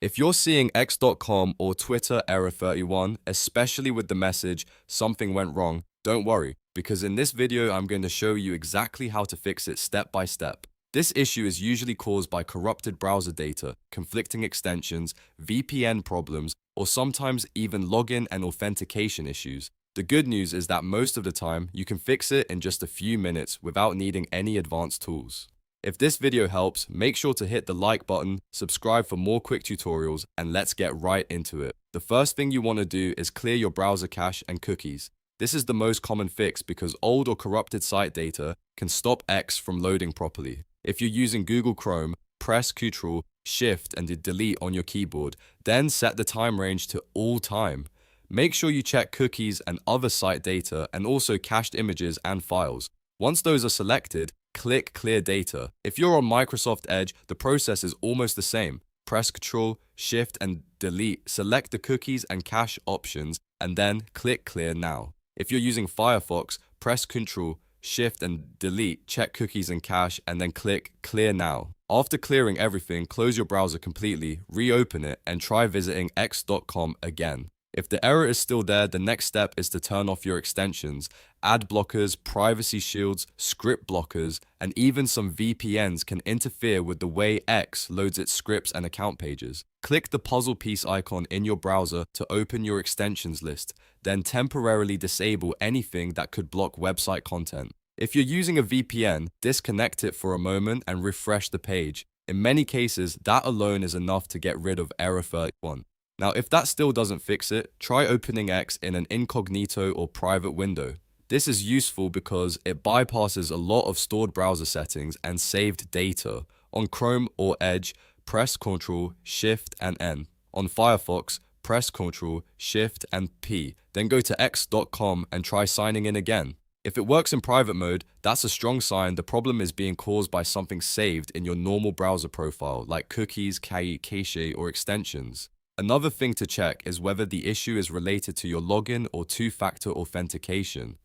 If you're seeing x.com or Twitter error 31, especially with the message, something went wrong, don't worry, because in this video I'm going to show you exactly how to fix it step by step. This issue is usually caused by corrupted browser data, conflicting extensions, VPN problems, or sometimes even login and authentication issues. The good news is that most of the time, you can fix it in just a few minutes without needing any advanced tools. If this video helps, make sure to hit the like button, subscribe for more quick tutorials, and let's get right into it. The first thing you want to do is clear your browser cache and cookies. This is the most common fix because old or corrupted site data can stop X from loading properly. If you're using Google Chrome, press Ctrl, Shift, and delete on your keyboard, then set the time range to all time. Make sure you check cookies and other site data and also cached images and files. Once those are selected, click Clear Data. If you're on Microsoft Edge, the process is almost the same. Press Ctrl, Shift, and delete, select the cookies and cache options, and then click Clear Now. If you're using Firefox, press Ctrl, Shift, and delete, check cookies and cache, and then click Clear Now. After clearing everything, close your browser completely, reopen it, and try visiting x.com again. If the error is still there, the next step is to turn off your extensions, ad blockers, privacy shields, script blockers, and even some VPNs can interfere with the way X loads its scripts and account pages. Click the puzzle piece icon in your browser to open your extensions list, then temporarily disable anything that could block website content. If you're using a VPN, disconnect it for a moment and refresh the page. In many cases, that alone is enough to get rid of error 31. Now, if that still doesn't fix it, try opening X in an incognito or private window. This is useful because it bypasses a lot of stored browser settings and saved data. On Chrome or Edge, press Ctrl, Shift, and N. On Firefox, press Ctrl, Shift, and P. Then go to x.com and try signing in again. If it works in private mode, that's a strong sign the problem is being caused by something saved in your normal browser profile, like cookies, cache, or extensions. Another thing to check is whether the issue is related to your login or two-factor authentication.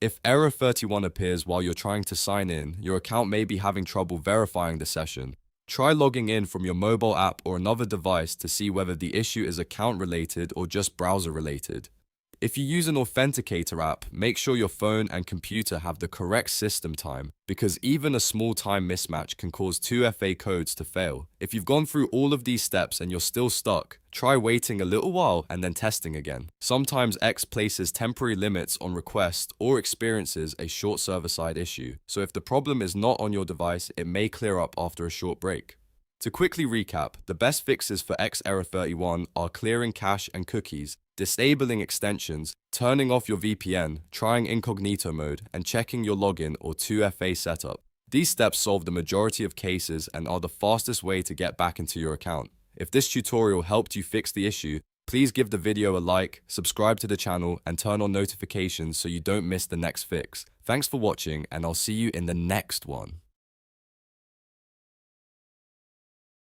If error 31 appears while you're trying to sign in, your account may be having trouble verifying the session. Try logging in from your mobile app or another device to see whether the issue is account-related or just browser-related. If you use an authenticator app, make sure your phone and computer have the correct system time, because even a small time mismatch can cause 2FA codes to fail. If you've gone through all of these steps and you're still stuck, try waiting a little while and then testing again. Sometimes X places temporary limits on requests or experiences a short server-side issue, so if the problem is not on your device, it may clear up after a short break. To quickly recap, the best fixes for X error 31 are clearing cache and cookies, disabling extensions, turning off your VPN, trying incognito mode, and checking your login or 2FA setup. These steps solve the majority of cases and are the fastest way to get back into your account. If this tutorial helped you fix the issue, please give the video a like, subscribe to the channel, and turn on notifications so you don't miss the next fix. Thanks for watching, and I'll see you in the next one.